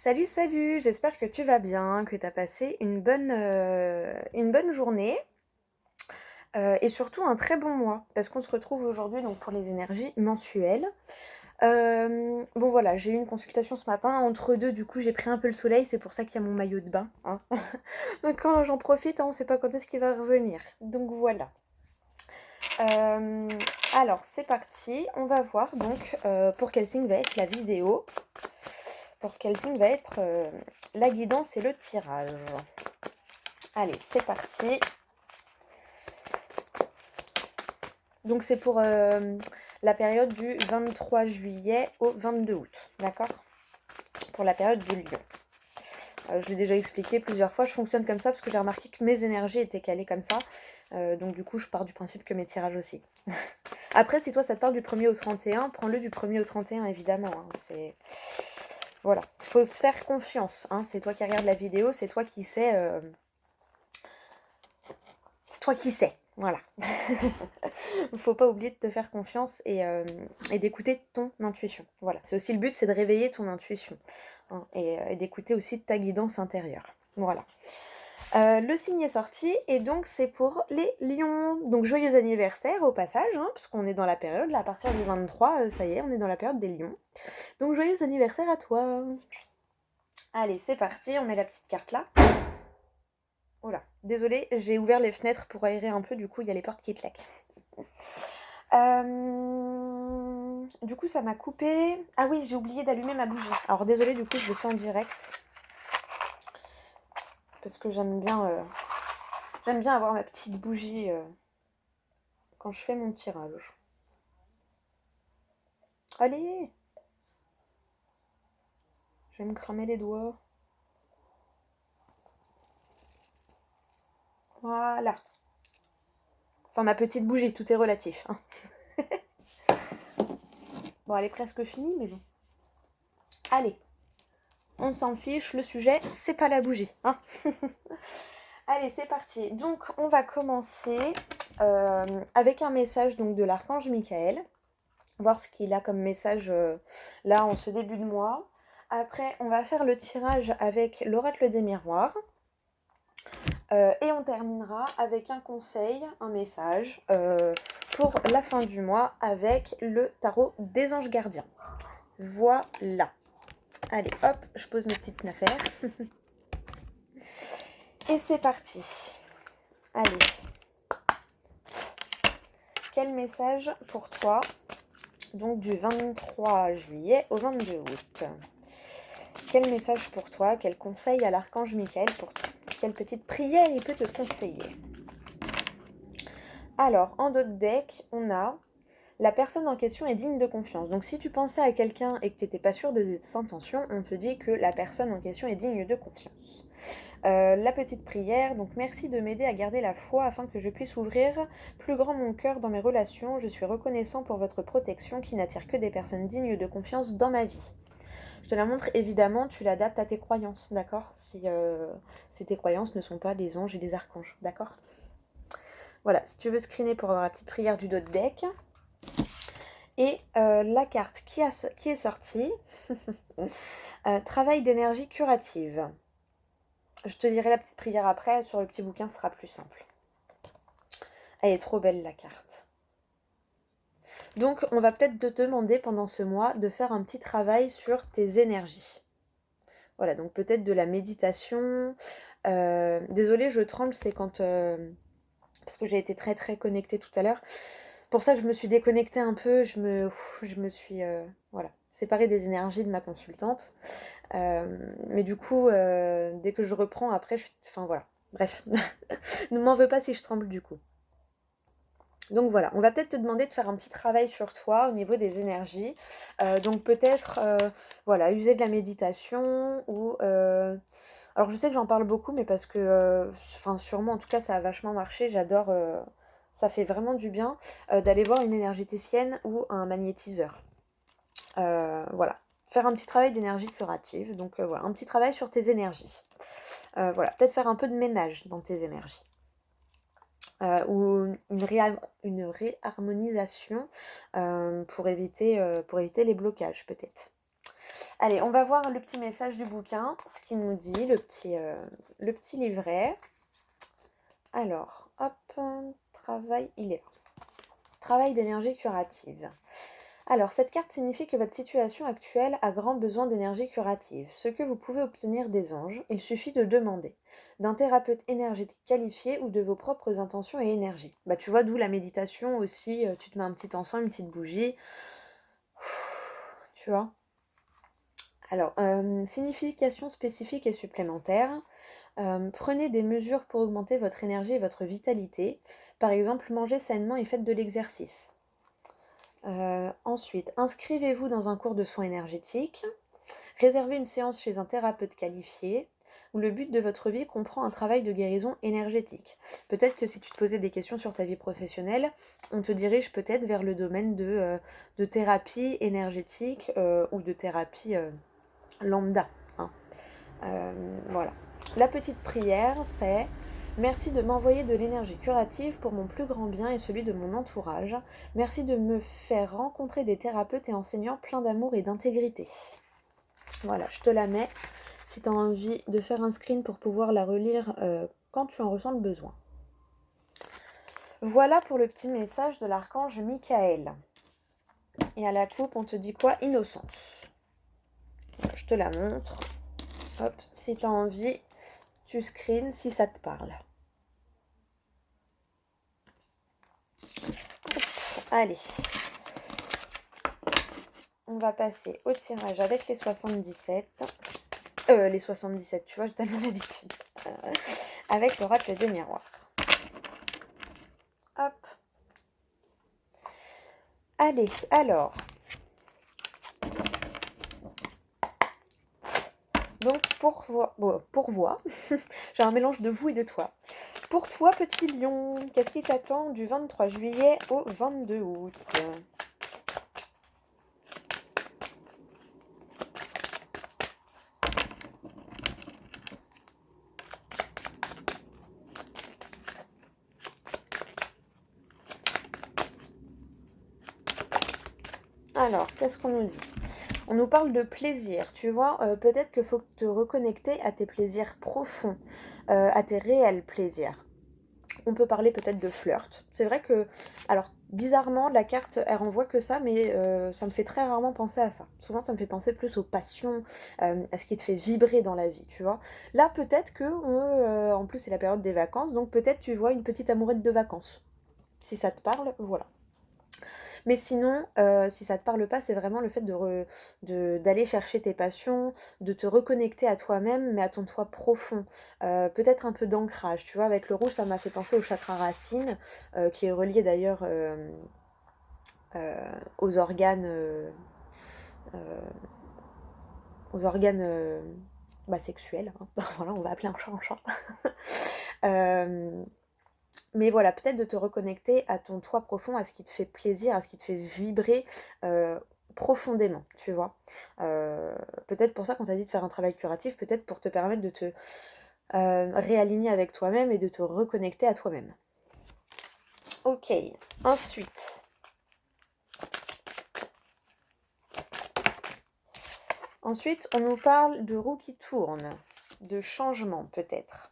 Salut, salut, j'espère que tu vas bien, que tu as passé une bonne journée et surtout un très bon mois, parce qu'on se retrouve aujourd'hui donc pour les énergies mensuelles. Bon voilà, j'ai eu une consultation ce matin, entre deux du coup j'ai pris un peu le soleil, c'est pour ça qu'il y a mon maillot de bain, hein. Donc quand j'en profite, hein, on sait pas quand est-ce qu'il va revenir. Donc voilà. Euh, alors c'est parti, on va voir donc pour quel signe va être la vidéo, pour quel signe va être la guidance et le tirage. Allez, c'est parti. Donc c'est pour la période du 23 juillet au 22 août, d'accord? Pour la période du lion. Je l'ai déjà expliqué plusieurs fois, je fonctionne comme ça parce que j'ai remarqué que mes énergies étaient calées comme ça. Donc du coup, je pars du principe que mes tirages aussi. Après, si toi ça te parle du 1er au 31, prends-le du 1er au 31 évidemment, hein. C'est... Voilà, il faut se faire confiance, hein. C'est toi qui regardes la vidéo, c'est toi qui sais... C'est toi qui sais, voilà. Faut pas oublier de te faire confiance et d'écouter ton intuition. Voilà, c'est aussi le but, c'est de réveiller ton intuition, hein, et d'écouter aussi ta guidance intérieure. Voilà. Le signe est sorti et donc c'est pour les lions. Donc joyeux anniversaire au passage, hein, puisqu'on est dans la période, là à partir du 23, ça y est, on est dans la période des lions. Donc joyeux anniversaire à toi. Allez, c'est parti, on met la petite carte là. Oh là, désolée, j'ai ouvert les fenêtres pour aérer un peu, du coup il y a les portes qui claquent. Du coup, ça m'a coupé. Ah oui, j'ai oublié d'allumer ma bougie. Alors désolée, du coup, je le fais en direct. Parce que j'aime bien avoir ma petite bougie quand je fais mon tirage. Allez, je vais me cramer les doigts. Voilà. Enfin, ma petite bougie, tout est relatif, hein. Bon, elle est presque finie, mais bon. Allez, on s'en fiche, le sujet, c'est pas la bougie, hein. Allez, c'est parti. Donc, on va commencer avec un message donc, de l'archange Michael. Voir ce qu'il a comme message là en ce début de mois. Après, on va faire le tirage avec l'oracle des miroirs. Et on terminera avec un conseil, un message pour la fin du mois avec le tarot des anges gardiens. Voilà. Allez, hop, je pose mes petites affaires. Et c'est parti. Allez. Quel message pour toi, donc du 23 juillet au 22 août? Quel message pour toi? Quel conseil à l'archange Michael pour toi? Quelle petite prière il peut te conseiller? Alors, en d'autres deck, on a la personne en question est digne de confiance. Donc, si tu pensais à quelqu'un et que tu n'étais pas sûr de ses intentions, on te dit que la personne en question est digne de confiance. La petite prière, donc merci de m'aider à garder la foi afin que je puisse ouvrir plus grand mon cœur dans mes relations. Je suis reconnaissant pour votre protection qui n'attire que des personnes dignes de confiance dans ma vie. Je te la montre, évidemment, tu l'adaptes à tes croyances, d'accord? Si tes croyances ne sont pas les anges et les archanges, d'accord? Voilà, si tu veux screener pour avoir la petite prière du dos de deck. Et la carte qui est sortie, travail d'énergie curative. Je te dirai la petite prière après, sur le petit bouquin, ce sera plus simple. Elle est trop belle, la carte. Donc, on va peut-être te demander pendant ce mois de faire un petit travail sur tes énergies. Voilà, donc peut-être de la méditation. Désolée, je tremble, c'est quand... parce que j'ai été très très connectée tout à l'heure. Pour ça que je me suis déconnectée un peu, je me suis voilà, séparée des énergies de ma consultante. Mais du coup, dès que je reprends après, enfin voilà, bref. Ne m'en veux pas si je tremble du coup. Donc voilà, on va peut-être te demander de faire un petit travail sur toi au niveau des énergies. Donc peut-être, voilà, user de la méditation ou... alors je sais que j'en parle beaucoup, mais parce que, enfin sur moi en tout cas ça a vachement marché, j'adore, ça fait vraiment du bien d'aller voir une énergéticienne ou un magnétiseur. Voilà, faire un petit travail d'énergie curative, donc voilà, un petit travail sur tes énergies. Voilà, peut-être faire un peu de ménage dans tes énergies. Ou une réharmonisation pour éviter les blocages peut-être. Allez, on va voir le petit message du bouquin, ce qu'il nous dit, le petit livret. Alors, hop, travail, il est là. Travail d'énergie curative. Alors, cette carte signifie que votre situation actuelle a grand besoin d'énergie curative, ce que vous pouvez obtenir des anges, il suffit de demander, d'un thérapeute énergétique qualifié ou de vos propres intentions et énergies. Bah, tu vois, d'où la méditation aussi, tu te mets un petit encens, une petite bougie, tu vois. Alors, signification spécifique et supplémentaire. Prenez des mesures pour augmenter votre énergie et votre vitalité. Par exemple, mangez sainement et faites de l'exercice. Ensuite, inscrivez-vous dans un cours de soins énergétiques. Réservez une séance chez un thérapeute qualifié. Où le but de votre vie comprend un travail de guérison énergétique. Peut-être que si tu te posais des questions sur ta vie professionnelle, on te dirige peut-être vers le domaine de thérapie énergétique ou de thérapie lambda. Hein. Voilà. La petite prière, c'est « Merci de m'envoyer de l'énergie curative pour mon plus grand bien et celui de mon entourage. Merci de me faire rencontrer des thérapeutes et enseignants pleins d'amour et d'intégrité. » Voilà, je te la mets si tu as envie de faire un screen pour pouvoir la relire quand tu en ressens le besoin. Voilà pour le petit message de l'archange Michael. Et à la coupe, on te dit quoi? Innocence. Je te la montre. Hop, si tu as envie, tu screens si ça te parle. Hop, allez. On va passer au tirage avec les 77. Les 77, tu vois, j'ai tellement l'habitude. Avec l'oracle des miroirs. Hop. Allez, alors. Donc, pourvoi. J'ai un mélange de vous et de toi. Pour toi, petit lion, qu'est-ce qui t'attend du 23 juillet au 22 août? Alors, qu'est-ce qu'on nous dit? On nous parle de plaisir, tu vois, peut-être qu'il faut te reconnecter à tes plaisirs profonds, à tes réels plaisirs. On peut parler peut-être de flirt. C'est vrai que, alors, bizarrement, la carte, elle renvoie que ça, mais ça me fait très rarement penser à ça. Souvent, ça me fait penser plus aux passions, à ce qui te fait vibrer dans la vie, tu vois. Là, peut-être que, en plus, c'est la période des vacances, donc peut-être tu vois une petite amourette de vacances. Si ça te parle, voilà. Mais sinon, si ça te parle pas, c'est vraiment le fait d'aller chercher tes passions, de te reconnecter à toi-même, mais à ton toi profond. Peut-être un peu d'ancrage, tu vois, avec le rouge, ça m'a fait penser au chakra racine, qui est relié d'ailleurs aux organes, aux organes sexuels. Hein. Voilà, on va appeler un chat un chat. Mais voilà, peut-être de te reconnecter à ton toi profond, à ce qui te fait plaisir, à ce qui te fait vibrer profondément, tu vois. Peut-être pour ça qu'on t'a dit de faire un travail curatif, peut-être pour te permettre de te réaligner avec toi-même et de te reconnecter à toi-même. Ok, ensuite. Ensuite, on nous parle de roue qui tourne, de changement peut-être.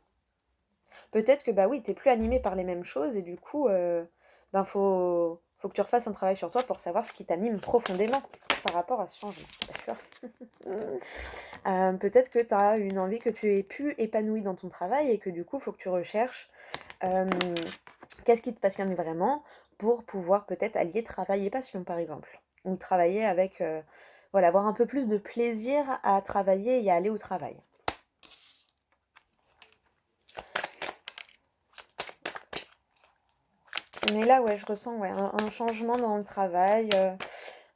Peut-être que bah oui, t'es plus animé par les mêmes choses et du coup, faut que tu refasses un travail sur toi pour savoir ce qui t'anime profondément par rapport à ce changement. D'accord. Peut-être que tu as une envie que tu es plus épanoui dans ton travail et que du coup, il faut que tu recherches qu'est-ce qui te passionne vraiment pour pouvoir peut-être allier travail et passion, par exemple. Ou travailler avec, voilà, avoir un peu plus de plaisir à travailler et à aller au travail. Mais là, ouais, je ressens un changement dans le travail.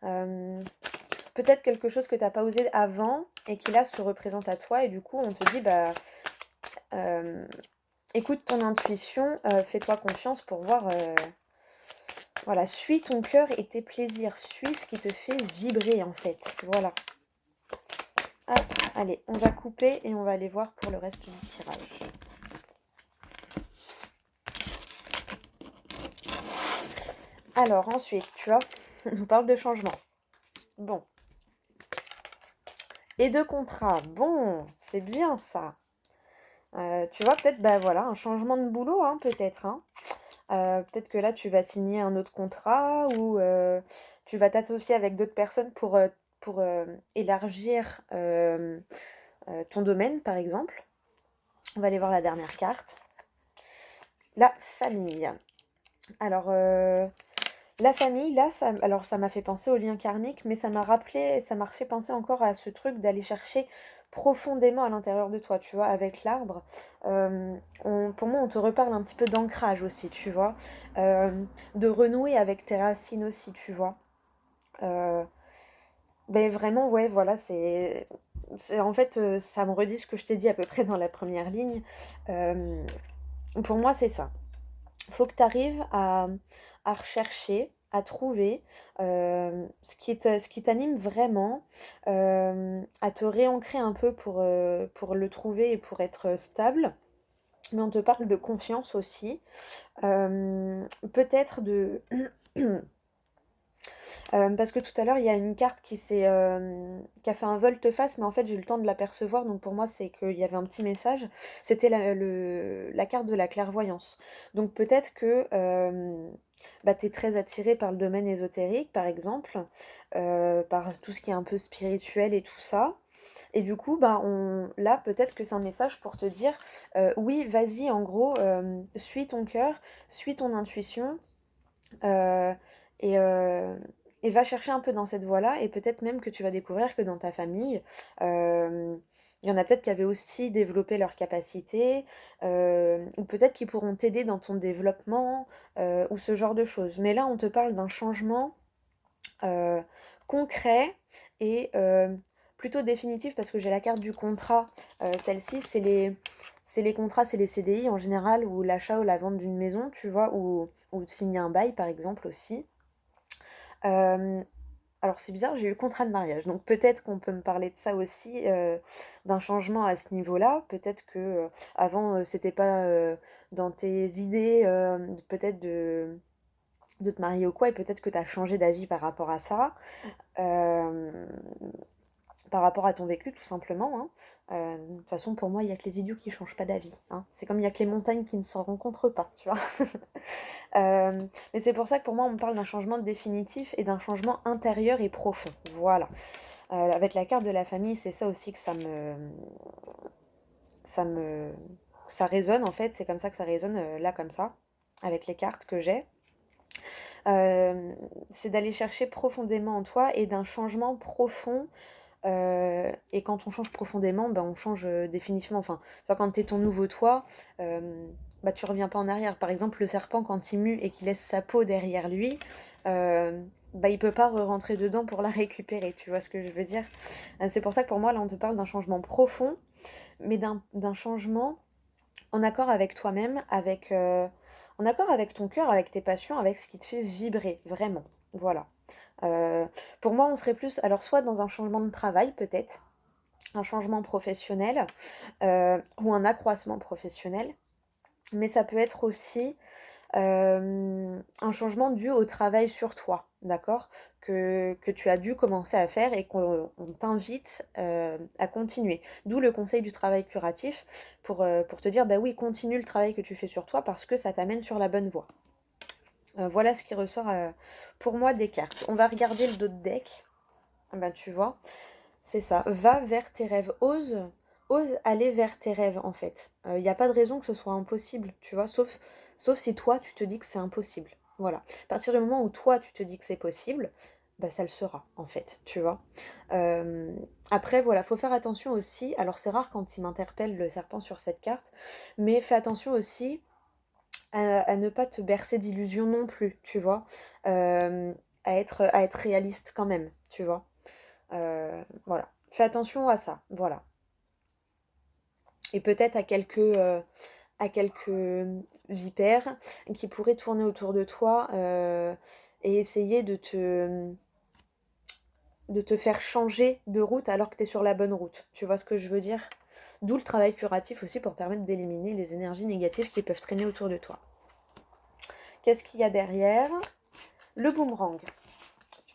Peut-être quelque chose que tu n'as pas osé avant et qui là se représente à toi. Et du coup, on te dit, écoute ton intuition, fais-toi confiance pour voir... voilà, suis ton cœur et tes plaisirs. Suis ce qui te fait vibrer, en fait. Voilà. Hop, allez, on va couper et on va aller voir pour le reste du tirage. Alors, ensuite, tu vois, on nous parle de changement. Bon. Et de contrat. Bon, c'est bien ça. Tu vois, peut-être, bah voilà, un changement de boulot, hein, peut-être. Hein. Peut-être que là, tu vas signer un autre contrat ou tu vas t'associer avec d'autres personnes pour élargir ton domaine, par exemple. On va aller voir la dernière carte. La famille. Alors, la famille, là, alors ça m'a fait penser au lien karmique, mais ça m'a refait penser encore à ce truc d'aller chercher profondément à l'intérieur de toi, tu vois, avec l'arbre. Pour moi, on te reparle un petit peu d'ancrage aussi, tu vois, de renouer avec tes racines aussi, tu vois. Euh, ben vraiment, ouais, voilà, en fait, ça me redit ce que je t'ai dit à peu près dans la première ligne. Euh, pour moi, c'est ça. Faut que tu arrives à rechercher, à trouver ce qui t'anime vraiment, à te réancrer un peu pour le trouver et pour être stable. Mais on te parle de confiance aussi. Peut-être de... parce que tout à l'heure, il y a une carte qui a fait un volte-face, mais en fait, j'ai eu le temps de l'apercevoir. Donc pour moi, c'est qu'il y avait un petit message. C'était la carte de la clairvoyance. Donc peut-être que bah, tu es très attiré par le domaine ésotérique, par exemple, par tout ce qui est un peu spirituel et tout ça. Et du coup, bah, là, peut-être que c'est un message pour te dire, oui, vas-y, en gros, suis ton cœur, suis ton intuition. Euh, et, euh, et va chercher un peu dans cette voie-là, et peut-être même que tu vas découvrir que dans ta famille, il y en a peut-être qui avaient aussi développé leurs capacités, ou peut-être qui pourront t'aider dans ton développement, ou ce genre de choses. Mais là, on te parle d'un changement euh, concret et plutôt définitif, parce que j'ai la carte du contrat. Celle-ci, c'est les contrats, c'est les CDI en général, ou l'achat ou la vente d'une maison, tu vois, ou de signer un bail par exemple aussi. Euh, alors c'est bizarre, j'ai eu le contrat de mariage, donc peut-être qu'on peut me parler de ça aussi, d'un changement à ce niveau-là. Peut-être que avant c'était pas dans tes idées, peut-être de te marier ou quoi, et peut-être que tu as changé d'avis par rapport à ça. Euh, Par rapport à ton vécu, tout simplement. Hein. De toute façon, pour moi, il n'y a que les idiots qui ne changent pas d'avis. Hein. C'est comme il n'y a que les montagnes qui ne s'en rencontrent pas, tu vois. Mais c'est pour ça que pour moi, on me parle d'un changement définitif et d'un changement intérieur et profond. Voilà. Avec la carte de la famille, c'est ça aussi que ça me, ça résonne en fait. C'est comme ça que ça résonne là, comme ça, avec les cartes que j'ai. Euh, c'est d'aller chercher profondément en toi et d'un changement profond. Et quand on change profondément, bah, on change définitivement. Enfin, tu vois, quand t'es ton nouveau toi, bah, tu reviens pas en arrière. Par exemple, le serpent, quand il mue et qu'il laisse sa peau derrière lui, bah, il peut pas rentrer dedans pour la récupérer. Tu vois ce que je veux dire? C'est pour ça que pour moi, là, on te parle d'un changement profond, mais d'un changement en accord avec toi-même, en accord avec ton cœur, avec tes passions, avec ce qui te fait vibrer, vraiment. Voilà. Euh, pour moi, on serait plus, alors soit dans un changement de travail peut-être, un changement professionnel ou un accroissement professionnel, mais ça peut être aussi un changement dû au travail sur toi, d'accord, que tu as dû commencer à faire et qu'on t'invite à continuer. D'où le conseil du travail curatif pour te dire, bah oui, continue le travail que tu fais sur toi parce que ça t'amène sur la bonne voie. Voilà ce qui ressort pour moi des cartes. On va regarder le dos de deck. Bah tu vois, c'est ça. Va vers tes rêves. Ose aller vers tes rêves en fait. Il n'y a pas de raison que ce soit impossible, tu vois, sauf si toi tu te dis que c'est impossible. Voilà. À partir du moment où toi tu te dis que c'est possible, bah ça le sera en fait, tu vois. Euh, Après voilà, faut faire attention aussi. Alors c'est rare quand il m'interpelle le serpent sur cette carte, mais fais attention aussi à ne pas te bercer d'illusions non plus, tu vois. Euh, à être réaliste quand même, tu vois. Voilà. Fais attention à ça, voilà. Et peut-être à quelques vipères qui pourraient tourner autour de toi et essayer de te faire changer de route alors que tu es sur la bonne route. Tu vois ce que je veux dire? D'où le travail curatif aussi pour permettre d'éliminer les énergies négatives qui peuvent traîner autour de toi. Qu'est-ce qu'il y a derrière? Le boomerang.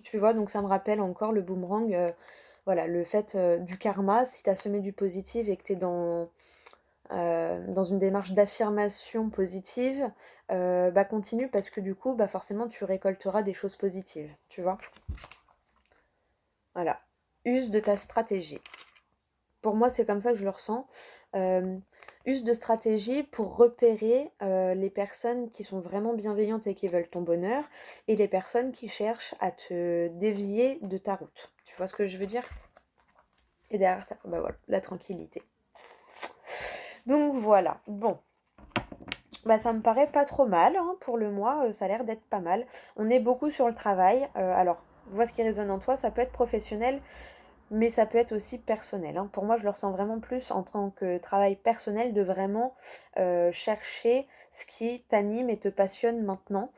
Tu vois, donc ça me rappelle encore le boomerang voilà, le fait du karma, si tu as semé du positif et que tu es dans une démarche d'affirmation positive, bah continue parce que du coup, bah forcément, tu récolteras des choses positives, tu vois. Voilà. Use de ta stratégie. Pour moi, c'est comme ça que je le ressens. Use de stratégie pour repérer les personnes qui sont vraiment bienveillantes et qui veulent ton bonheur et les personnes qui cherchent à te dévier de ta route. Tu vois ce que je veux dire? Et derrière, bah voilà, la tranquillité. Donc voilà, bon. Bah ça me paraît pas trop mal hein, pour le mois, ça a l'air d'être pas mal. On est beaucoup sur le travail. Alors, vois ce qui résonne en toi, ça peut être professionnel, mais ça peut être aussi personnel, hein. Pour moi, je le ressens vraiment plus en tant que travail personnel de vraiment chercher ce qui t'anime et te passionne maintenant.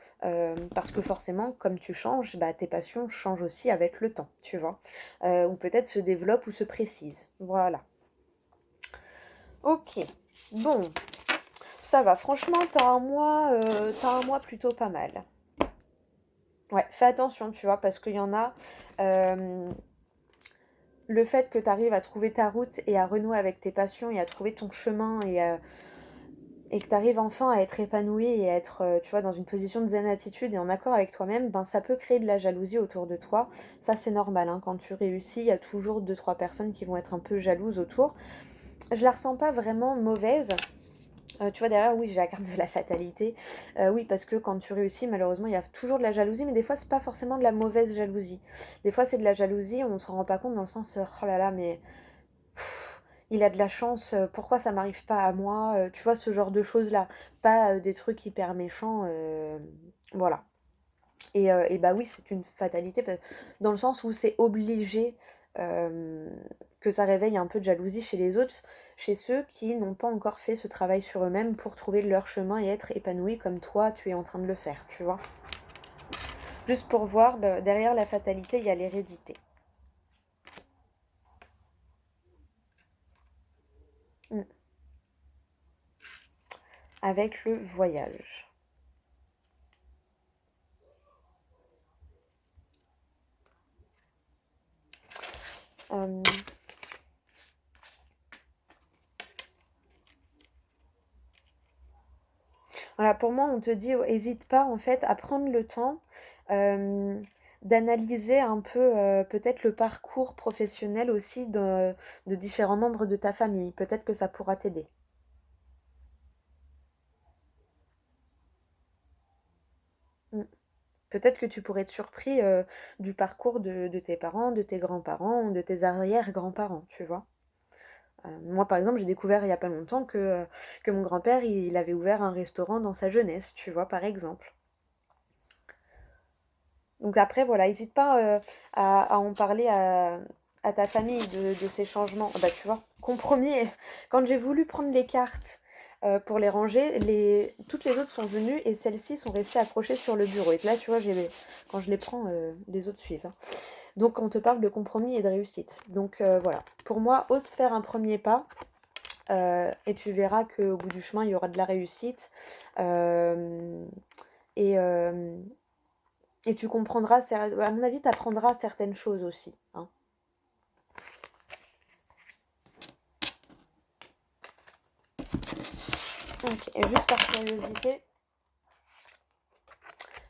Parce que forcément, comme tu changes, bah, tes passions changent aussi avec le temps, tu vois. Ou peut-être se développent ou se précisent. Voilà. Ok. Bon, ça va. Franchement, t'as un mois plutôt pas mal. Ouais, fais attention, tu vois, parce qu'il y en a... le fait que tu arrives à trouver ta route et à renouer avec tes passions et à trouver ton chemin et que tu arrives enfin à être épanoui et à être, tu vois, dans une position de zen attitude et en accord avec toi-même, ben ça peut créer de la jalousie autour de toi. Ça, c'est normal, hein. Quand tu réussis, il y a toujours deux, trois personnes qui vont être un peu jalouses autour. Je la ressens pas vraiment mauvaise. Tu vois, derrière, oui, j'ai la carte de la fatalité. Oui, parce que quand tu réussis, malheureusement, il y a toujours de la jalousie, mais des fois, c'est pas forcément de la mauvaise jalousie. Des fois, c'est de la jalousie, on se rend pas compte dans le sens, oh là là, mais il a de la chance, pourquoi ça m'arrive pas à moi, tu vois, ce genre de choses-là. Pas des trucs hyper méchants, voilà. Et bah oui, c'est une fatalité, dans le sens où c'est obligé que ça réveille un peu de jalousie chez les autres, chez ceux qui n'ont pas encore fait ce travail sur eux-mêmes pour trouver leur chemin et être épanouis comme toi, tu es en train de le faire, tu vois. Juste pour voir, bah, derrière la fatalité, il y a l'hérédité. Mm. Avec le voyage. Euh, Voilà, pour moi, on te dit, hésite pas en fait à prendre le temps euh, d'analyser un peu peut-être le parcours professionnel aussi de différents membres de ta famille. Peut-être que ça pourra t'aider. Mm. Peut-être que tu pourrais être surpris du parcours de tes parents, de tes grands-parents, de tes arrière-grands-parents, tu vois. Moi, par exemple, j'ai découvert il y a pas longtemps que mon grand-père, il avait ouvert un restaurant dans sa jeunesse, tu vois, par exemple. Donc après, voilà, n'hésite pas à en parler à ta famille de ces changements. Ah bah tu vois, compromis, quand j'ai voulu prendre les cartes pour les ranger, toutes les autres sont venues et celles-ci sont restées accrochées sur le bureau. Et là, tu vois, quand je les prends, les autres suivent, hein. Donc on te parle de compromis et de réussite. Donc voilà, pour moi, ose faire un premier pas. Et tu verras qu'au bout du chemin, il y aura de la réussite. Euh, et, euh, et tu comprendras, à mon avis, tu apprendras certaines choses aussi, hein. Ok, et juste par curiosité,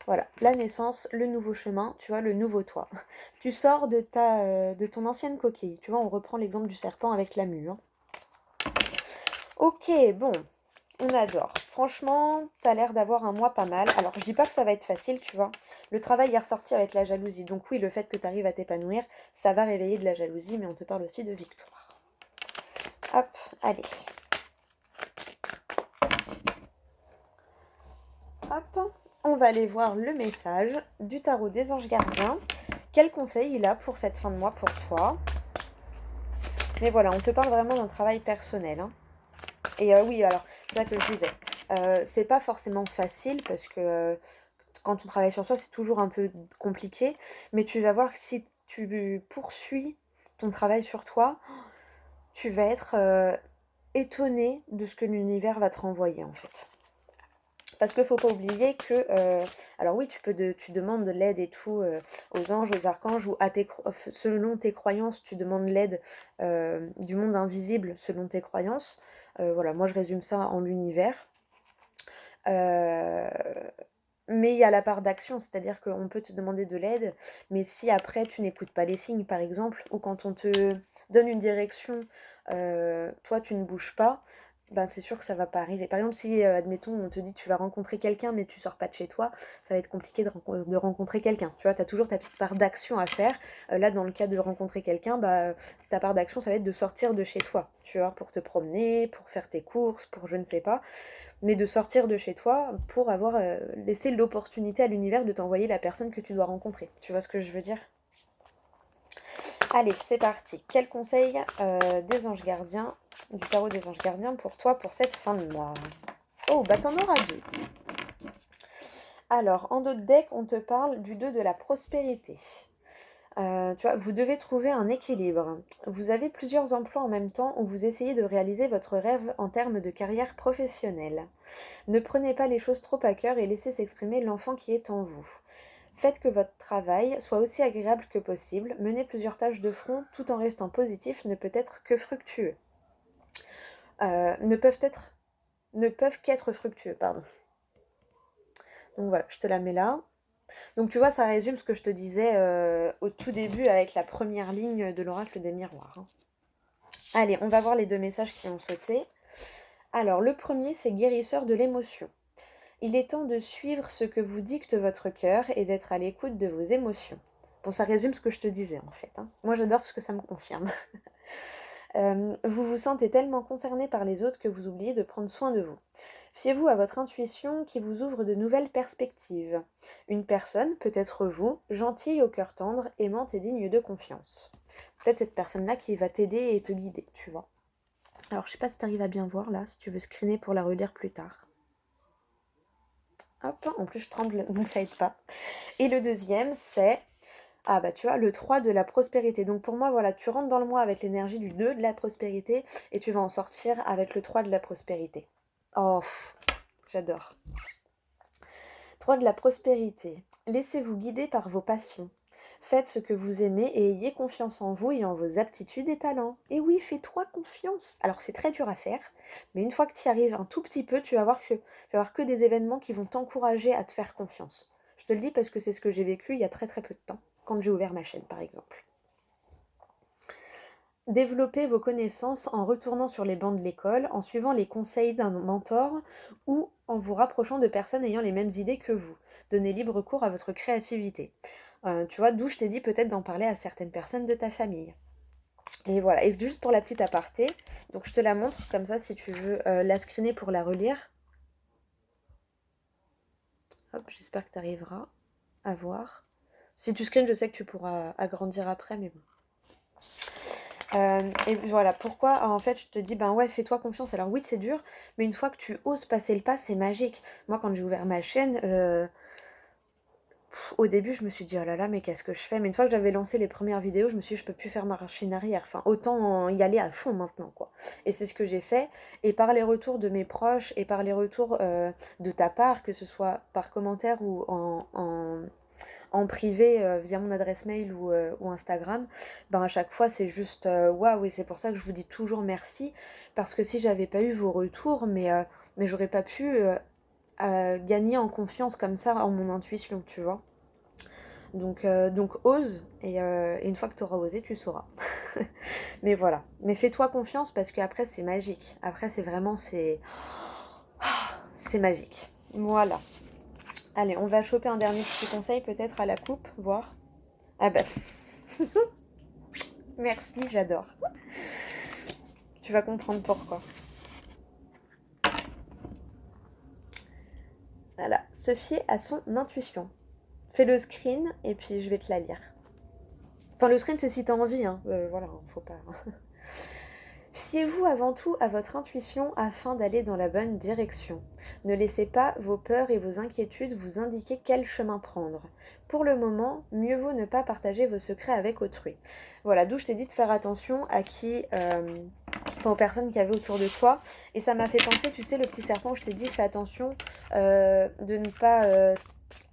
voilà, la naissance, le nouveau chemin, tu vois, le nouveau toi. Tu sors de ton ancienne coquille. Tu vois, on reprend l'exemple du serpent avec la mue, hein. Ok, bon, on adore. Franchement, t'as l'air d'avoir un mois pas mal. Alors, je dis pas que ça va être facile, tu vois. Le travail est ressorti avec la jalousie. Donc oui, le fait que tu arrives à t'épanouir, ça va réveiller de la jalousie, mais on te parle aussi de victoire. Hop, allez. Hop, on va aller voir le message du tarot des anges gardiens. Quel conseil il a pour cette fin de mois pour toi? Mais voilà, on te parle vraiment d'un travail personnel, hein. Et oui, alors, c'est ça que je disais. C'est pas forcément facile parce que quand on travaille sur soi, c'est toujours un peu compliqué. Mais tu vas voir que si tu poursuis ton travail sur toi, tu vas être étonné de ce que l'univers va te renvoyer en fait. Parce qu'il ne faut pas oublier que, alors oui, tu demandes de l'aide et tout aux anges, aux archanges, ou selon tes croyances, tu demandes l'aide du monde invisible selon tes croyances. Voilà, moi je résume ça en l'univers. Euh, mais il y a la part d'action, c'est-à-dire qu'on peut te demander de l'aide, mais si après tu n'écoutes pas les signes, par exemple, ou quand on te donne une direction, toi tu ne bouges pas, ben c'est sûr que ça va pas arriver. Par exemple, si, admettons, on te dit tu vas rencontrer quelqu'un, mais tu sors pas de chez toi, ça va être compliqué de rencontrer quelqu'un. Tu vois, tu as toujours ta petite part d'action à faire. Là, dans le cas de rencontrer quelqu'un, bah, ta part d'action, ça va être de sortir de chez toi, tu vois, pour te promener, pour faire tes courses, pour je ne sais pas, mais de sortir de chez toi pour avoir laissé l'opportunité à l'univers de t'envoyer la personne que tu dois rencontrer. Tu vois ce que je veux dire? Allez, c'est parti. Quel conseil des anges gardiens, du tarot des anges gardiens pour toi pour cette fin de mois? Oh, bah t'en auras deux. Alors, en dos de deck, on te parle du 2 de la prospérité. Tu vois, vous devez trouver un équilibre. Vous avez plusieurs emplois en même temps où vous essayez de réaliser votre rêve en termes de carrière professionnelle. Ne prenez pas les choses trop à cœur et laissez s'exprimer l'enfant qui est en vous. Faites que votre travail soit aussi agréable que possible. Mener plusieurs tâches de front tout en restant positif ne peut être que fructueux. Ne peuvent qu'être fructueux, pardon. Donc voilà, je te la mets là. Donc tu vois, ça résume ce que je te disais au tout début avec la première ligne de l'oracle des miroirs. Hein. Allez, on va voir les deux messages qui ont sauté. Alors, le premier, c'est guérisseur de l'émotion. Il est temps de suivre ce que vous dicte votre cœur et d'être à l'écoute de vos émotions. Bon, ça résume ce que je te disais en fait. Hein. Moi, j'adore parce que ça me confirme. Vous vous sentez tellement concerné par les autres que vous oubliez de prendre soin de vous. Fiez-vous à votre intuition qui vous ouvre de nouvelles perspectives. Une personne, peut-être vous, gentille au cœur tendre, aimante et digne de confiance. Peut-être cette personne-là qui va t'aider et te guider, tu vois. Alors, je sais pas si tu arrives à bien voir là, si tu veux screener pour la relire plus tard. Hop, en plus je tremble, donc ça aide pas. Et le deuxième, c'est... Ah bah tu vois, le 3 de la prospérité. Donc pour moi, voilà, tu rentres dans le mois avec l'énergie du 2 de la prospérité et tu vas en sortir avec le 3 de la prospérité. Oh, j'adore. 3 de la prospérité. Laissez-vous guider par vos passions. Faites ce que vous aimez et ayez confiance en vous et en vos aptitudes et talents. Et oui, fais-toi confiance. Alors c'est très dur à faire, mais une fois que tu y arrives un tout petit peu, tu vas voir que des événements qui vont t'encourager à te faire confiance. Je te le dis parce que c'est ce que j'ai vécu il y a très très peu de temps, quand j'ai ouvert ma chaîne par exemple. Développez vos connaissances en retournant sur les bancs de l'école, en suivant les conseils d'un mentor ou en vous rapprochant de personnes ayant les mêmes idées que vous. Donnez libre cours à votre créativité. Tu vois, d'où je t'ai dit peut-être d'en parler à certaines personnes de ta famille. Et voilà, et juste pour la petite aparté, donc je te la montre comme ça si tu veux la screener pour la relire. Hop, j'espère que tu arriveras à voir. Si tu screens, je sais que tu pourras agrandir après, mais bon. Et voilà, pourquoi en fait je te dis, ben ouais, fais-toi confiance. Alors oui, c'est dur, mais une fois que tu oses passer le pas, c'est magique. Moi, quand j'ai ouvert ma chaîne, au début, je me suis dit, oh là là, mais qu'est-ce que je fais? Mais une fois que j'avais lancé les premières vidéos, je me suis dit, je peux plus faire marcher en arrière. Enfin, autant y aller à fond maintenant, quoi. Et c'est ce que j'ai fait. Et par les retours de mes proches et par les retours de ta part, que ce soit par commentaire ou en privé via mon adresse mail ou Instagram, ben à chaque fois c'est juste waouh, et c'est pour ça que je vous dis toujours merci, parce que si j'avais pas eu vos retours, mais j'aurais pas pu gagner en confiance comme ça en mon intuition, tu vois. Donc ose, et une fois que tu auras osé, tu sauras. Mais voilà, mais fais-toi confiance parce qu'après c'est magique, après c'est vraiment, c'est magique. Voilà. Allez, on va choper un dernier petit conseil peut-être à la coupe, voir. Ah bah, merci, j'adore. Tu vas comprendre pourquoi. Voilà, se fier à son intuition. Fais le screen et puis je vais te la lire. Enfin, le screen, c'est si t'as envie, hein. Voilà, faut pas... Fiez-vous avant tout à votre intuition afin d'aller dans la bonne direction. Ne laissez pas vos peurs et vos inquiétudes vous indiquer quel chemin prendre. Pour le moment, mieux vaut ne pas partager vos secrets avec autrui. Voilà, d'où je t'ai dit de faire attention à qui enfin aux personnes qu'il y avait autour de toi. Et ça m'a fait penser, tu sais, le petit serpent, je t'ai dit, fais attention de ne pas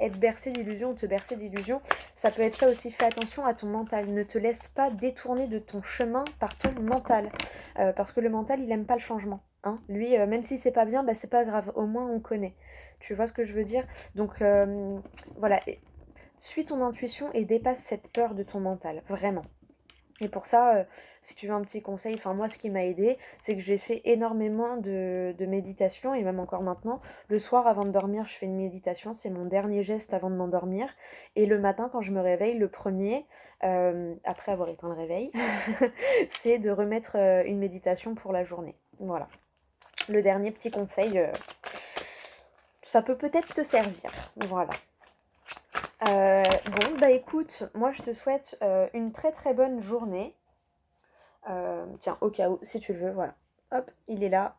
être bercé d'illusions ou te bercer d'illusions. Ça peut être ça aussi, fais attention à ton mental. Ne te laisse pas détourner de ton chemin par ton mental. Parce que le mental, il aime pas le changement. Hein. Lui, même si c'est pas bien, bah, c'est pas grave. Au moins, on connaît. Tu vois ce que je veux dire? Donc, voilà. Suis ton intuition et dépasse cette peur de ton mental. Vraiment. Et pour ça, si tu veux un petit conseil, enfin moi ce qui m'a aidé, c'est que j'ai fait énormément de méditation et même encore maintenant, le soir avant de dormir, je fais une méditation, c'est mon dernier geste avant de m'endormir. Et le matin quand je me réveille, le premier, après avoir éteint le réveil, c'est de remettre une méditation pour la journée. Voilà. Le dernier petit conseil, ça peut peut-être te servir. Voilà. Bon, bah écoute, moi je te souhaite une très très bonne journée. Tiens, au cas où, si tu le veux, voilà. Hop, il est là.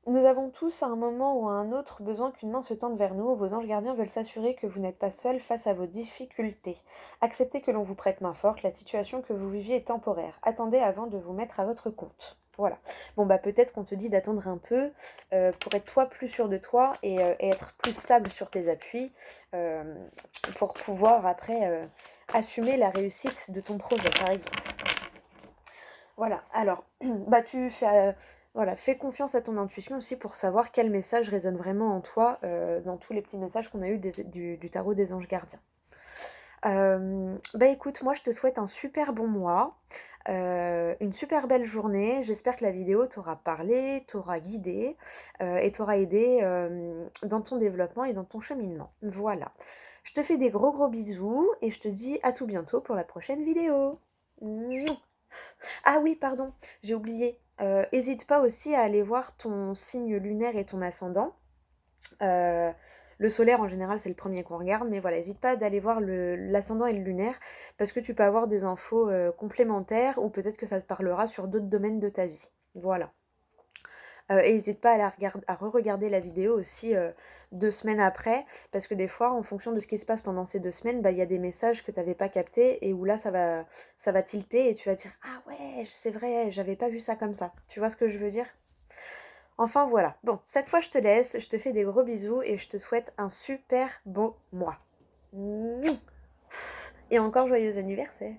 Nous avons tous à un moment ou à un autre besoin qu'une main se tende vers nous. Vos anges gardiens veulent s'assurer que vous n'êtes pas seul face à vos difficultés. Acceptez que l'on vous prête main forte. La situation que vous viviez est temporaire. Attendez avant de vous mettre à votre compte. Voilà. Bon, bah peut-être qu'on te dit d'attendre un peu pour être toi plus sûr de toi et être plus stable sur tes appuis pour pouvoir après assumer la réussite de ton projet, par exemple. Voilà, alors, bah tu fais, voilà, fais confiance à ton intuition aussi pour savoir quel message résonne vraiment en toi dans tous les petits messages qu'on a eu du tarot des anges gardiens. Bah écoute, moi je te souhaite un super bon mois, une super belle journée. J'espère que la vidéo t'aura parlé, t'aura guidé et t'aura aidé dans ton développement et dans ton cheminement. Voilà. Je te fais des gros gros bisous et je te dis à tout bientôt pour la prochaine vidéo. Mouah. Ah oui, pardon, j'ai oublié. Hésite pas aussi à aller voir ton signe lunaire et ton ascendant. Le solaire, en général, c'est le premier qu'on regarde, mais voilà, n'hésite pas d'aller voir l'ascendant et le lunaire, parce que tu peux avoir des infos complémentaires, ou peut-être que ça te parlera sur d'autres domaines de ta vie. Voilà. Et n'hésite pas à re-regarder la vidéo aussi 2 semaines après, parce que des fois, en fonction de ce qui se passe pendant ces 2 semaines, bah, y a des messages que tu n'avais pas captés, et où là, ça va tilter, et tu vas dire « Ah ouais, c'est vrai, j'avais pas vu ça comme ça. » Tu vois ce que je veux dire? Enfin voilà. Bon, cette fois, je te laisse, je te fais des gros bisous, et je te souhaite un super beau mois. Et encore joyeux anniversaire!